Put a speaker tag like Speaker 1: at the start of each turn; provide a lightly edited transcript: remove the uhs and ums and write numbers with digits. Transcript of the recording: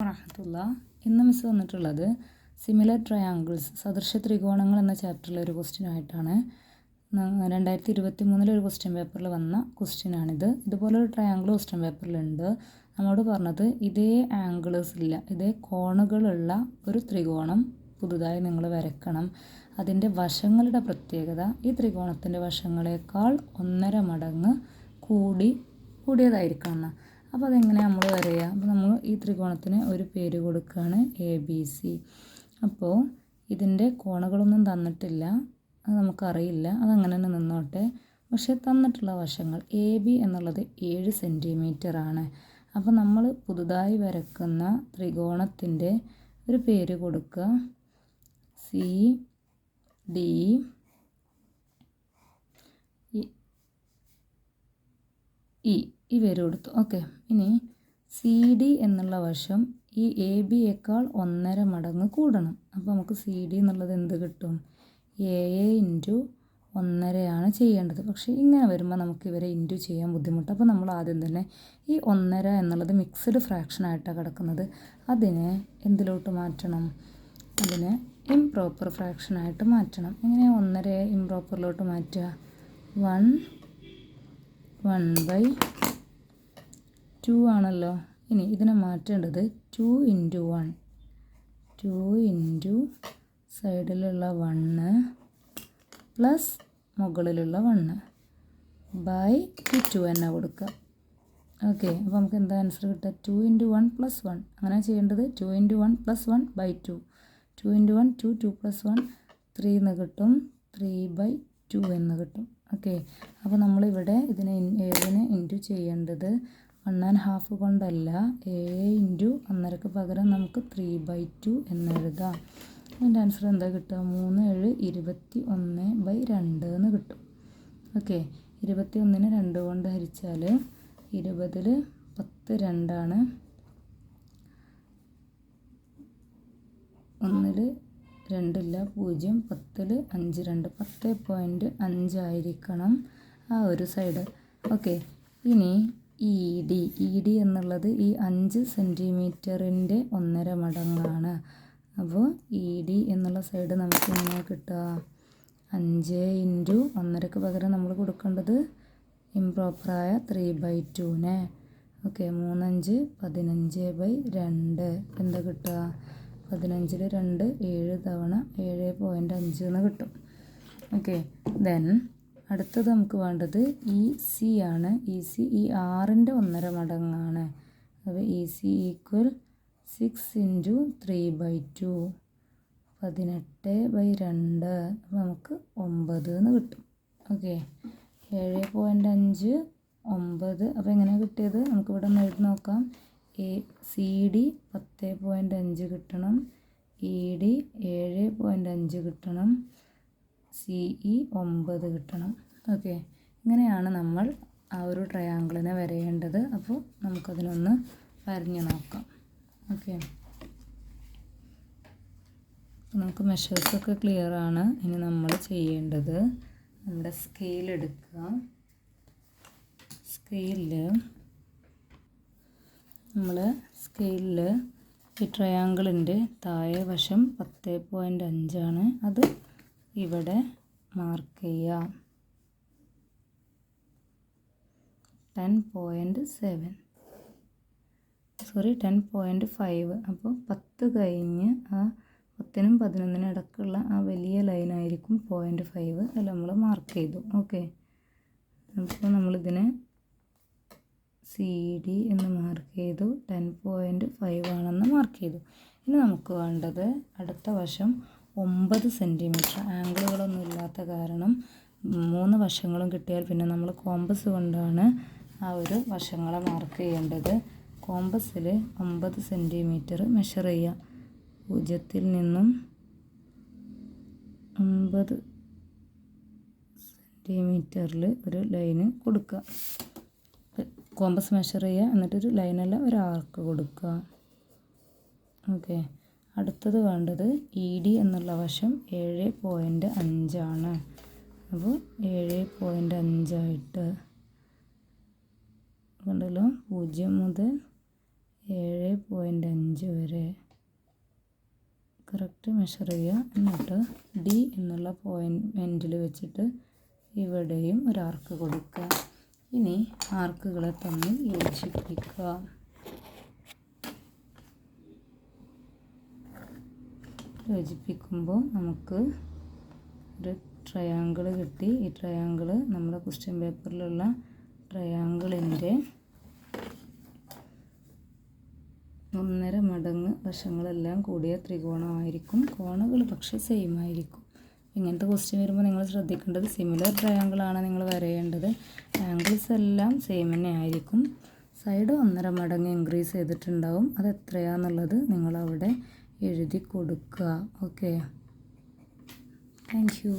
Speaker 1: വറഹ്മത്തുള്ളാ. ഇന്ന് മിസ് വന്നിട്ടുള്ളത് similar triangles സദൃശ ത്രികോണങ്ങൾ എന്ന ചാപ്റ്ററിലെ ഒരു ക്വസ്റ്റ്യൻ ആയിട്ടാണ്. 2023 ഒരു ക്വസ്റ്റ്യൻ പേപ്പറിൽ വന്ന ക്വസ്റ്റ്യനാണിത്. ഇതുപോലൊരു ട്രയാങ്കിൾ ക്വസ്റ്റ്യൻ പേപ്പറിലുണ്ട്. നമ്മോട് പറഞ്ഞത് ഇതേ ആംഗിൾസ് ഇല്ല, ഇതേ കോണുകളുള്ള ഒരു ത്രികോണം പുതുതായി നിങ്ങൾ വരയ്ക്കണം. അതിൻ്റെ വശങ്ങളുടെ പ്രത്യേകത ഈ ത്രികോണത്തിൻ്റെ വശങ്ങളേക്കാൾ 1.5 മടങ്ങ് കൂടിയതായിരിക്കണം എന്നാണ്. അപ്പോൾ അതെങ്ങനെ നമ്മൾ വരയുക? അപ്പോൾ നമ്മൾ ഈ ത്രികോണത്തിന് ഒരു പേര് കൊടുക്കുകയാണ് ABC. അപ്പോൾ ഇതിൻ്റെ കോണുകളൊന്നും തന്നിട്ടില്ല, അത് നമുക്കറിയില്ല, അതങ്ങനെ തന്നെ നിന്നോട്ടെ. പക്ഷേ തന്നിട്ടുള്ള വശങ്ങൾ AB എന്നുള്ളത് 7 സെൻറ്റിമീറ്റർ ആണ്. അപ്പോൾ നമ്മൾ പുതുതായി വരക്കുന്ന ത്രികോണത്തിൻ്റെ ഒരു പേര് കൊടുക്കുക CD ഈ പേര് കൊടുത്തു. ഓക്കെ, ഇനി CD എന്നുള്ള വശം ഈ ABയേക്കാൾ 1.5 മടങ്ങ് കൂടണം. അപ്പോൾ നമുക്ക് CD എന്നുള്ളത് എന്ത് കിട്ടും? AA × 1.5 ചെയ്യേണ്ടത്. പക്ഷേ ഇങ്ങനെ വരുമ്പോൾ നമുക്ക് ഇവരെ ഇൻറ്റു ചെയ്യാൻ ബുദ്ധിമുട്ട്. അപ്പോൾ നമ്മൾ ആദ്യം തന്നെ ഈ 1.5 എന്നുള്ളത് മിക്സ്ഡ് ഫ്രാക്ഷനായിട്ടാണ് കിടക്കുന്നത്, അതിനെ എന്തിലോട്ട് മാറ്റണം? അതിനെ ഇംപ്രോപ്പർ ഫ്രാക്ഷനായിട്ട് മാറ്റണം. എങ്ങനെയാണ് 1.5 ഇംപ്രോപ്പറിലോട്ട് മാറ്റുക? 1/2 ആണല്ലോ. ഇനി ഇതിനെ മാറ്റേണ്ടത് 2 × 1, 2 × സൈഡിലുള്ള 1 പ്ലസ് മുകളിലുള്ള 1/2 തന്നെ കൊടുക്കുക. ഓക്കെ, അപ്പോൾ നമുക്ക് എന്താ ആൻസർ കിട്ടുക? 2 × 1 + 1. അങ്ങനെ ചെയ്യേണ്ടത് 2 × 1 + 1/2. 2 × 1 2, 2 + 1 3 എന്ന് കിട്ടും, 3/2 എന്ന് കിട്ടും. ഓക്കെ, അപ്പോൾ നമ്മളിവിടെ ഇതിനെ 7 ഇൻറ്റു ചെയ്യേണ്ടത് 1.5 കൊണ്ടല്ല, 7 × 1.5 പകരം നമുക്ക് 3/2 എന്ന് എഴുതാം. അതിൻ്റെ ആൻസർ എന്താ കിട്ടുക? 3 7 21/2 എന്ന് കിട്ടും. ഓക്കെ, 21നെ 2 കൊണ്ട് ഹരിച്ചാൽ 20ൽ 10 2ആണ്, 1ൽ 2 ഇല്ല, 0, 10ൽ 5 2, 10.5 ആയിരിക്കണം ആ ഒരു സൈഡ്. ഓക്കെ, ഇനി ED എന്നുള്ളത് ഈ 5 സെൻറ്റിമീറ്ററിൻ്റെ 1.5 മടങ്ങാണ്. അപ്പോൾ ED എന്നുള്ള സൈഡ് നമുക്ക് എങ്ങനെ കിട്ടുക? 5 × 1.5 പകരം നമ്മൾ കൊടുക്കേണ്ടത് ഇംപ്രോപ്പറായ 3/2നെ. ഓക്കെ, 3 5 15/2 എന്താ കിട്ടുക? 15ൽ 2 7 തവണ 7.5 എന്ന് കിട്ടും. ഓക്കെ, ദെൻ അടുത്തത് നമുക്ക് വേണ്ടത് EC ആണ്. EC ഈ 6ൻ്റെ 1.5 മടങ്ങാണ്. അപ്പോൾ EC = 6 × 3/2, 18/2. അപ്പോൾ നമുക്ക് 9 എന്ന് കിട്ടും. ഓക്കെ, 7.5 9. അപ്പോൾ എങ്ങനെയാണ് കിട്ടിയത്? നമുക്കിവിടെ ഒന്ന് എഴുതി നോക്കാം. CD 10.5 കിട്ടണം, ED 7.5 കിട്ടണം, CE 9 കിട്ടണം. ഓക്കെ, ഇങ്ങനെയാണ് നമ്മൾ ആ ഒരു ട്രയാങ്കിളിനെ വരയേണ്ടത്. അപ്പോൾ നമുക്കതിനൊന്ന് വരഞ്ഞു നോക്കാം. ഓക്കെ, നമുക്ക് മെഷേഴ്സൊക്കെ ക്ലിയർ ആണ്. ഇനി നമ്മൾ ചെയ്യേണ്ടത് നമ്മുടെ സ്കെയിൽ എടുക്കുക. സ്കെയിലിൽ ഈ ട്രയാങ്കിളിൻ്റെ താഴെ വശം 10.5 ആണ്. അത് ഇവിടെ മാർക്ക് ചെയ്യാം. 10.5. അപ്പോൾ 10 കഴിഞ്ഞ് ആ 10നും 11നും ഇടയ്ക്കുള്ള ആ വലിയ ലൈനായിരിക്കും 0.5. അതിൽ നമ്മൾ മാർക്ക് ചെയ്തു. ഓക്കെ, അപ്പോൾ നമ്മളിതിനെ CD എന്ന് മാർക്ക് ചെയ്തു, 10.5 ആണെന്ന് മാർക്ക് ചെയ്തു. ഇനി നമുക്ക് വേണ്ടത് അടുത്ത വശം 9 സെൻറ്റിമീറ്റർ. ആംഗിളുകളൊന്നും ഇല്ലാത്ത കാരണം 3 വശങ്ങളും കിട്ടിയാൽ പിന്നെ നമ്മൾ കോമ്പസ് കൊണ്ടാണ് ആ ഒരു വശങ്ങളെ മാർക്ക് ചെയ്യേണ്ടത്. കോമ്പസിൽ 9 സെൻറ്റിമീറ്റർ മെഷർ ചെയ്യുക. 0ൽ നിന്നും 9 സെൻറ്റിമീറ്ററിൽ ഒരു ലൈന് കൊടുക്കുക. കോമ്പസ് മെഷർ ചെയ്യുക, എന്നിട്ടൊരു ലൈനല്ല ഒരു ആർക്ക് കൊടുക്കുക. ഓക്കെ, അടുത്തത് വേണ്ടത് ED എന്നുള്ള വശം 7.5 ആണ്. അപ്പോൾ 7.5 ആയിട്ട് കണ്ടല്ലോ, 0 മുതൽ 7.5 വരെ കറക്റ്റ് മെഷർ ചെയ്യുക. എന്നിട്ട് ഡി എന്നുള്ള പോയിൻറ്റിൽ വെച്ചിട്ട് ഇവിടെയും ഒരു ആർക്ക് കൊടുക്കുക. ഇനി ആർക്കുകളെ തമ്മിൽ യോജിപ്പിക്കുക. യോജിപ്പിക്കുമ്പോൾ നമുക്ക് ഒരു ട്രയാങ്കിൾ കിട്ടി. ഈ ട്രയാങ്കിൾ നമ്മുടെ ക്വസ്റ്റ്യൻ പേപ്പറിലുള്ള ട്രയാങ്കിളിൻ്റെ 1.5 മടങ്ങ് വശങ്ങളെല്ലാം കൂടിയ ത്രികോണമായിരിക്കും. കോണുകൾ പക്ഷേ സെയിം ആയിരിക്കും. ഇങ്ങനത്തെ ക്വസ്റ്റ്യൻ വരുമ്പോൾ നിങ്ങൾ ശ്രദ്ധിക്കേണ്ടത് സിമിലർ ട്രയാങ്കിളാണ് നിങ്ങൾ വരയേണ്ടത്. ആംഗിൾസ് എല്ലാം സെയിം തന്നെ ആയിരിക്കും. സൈഡ് 1.5 മടങ്ങ് ഇൻക്രീസ് ചെയ്തിട്ടുണ്ടാവും. അത് എത്രയാണെന്നുള്ളത് നിങ്ങളവിടെ എഴുതി കൊടുക്കുക. Okay, thank you.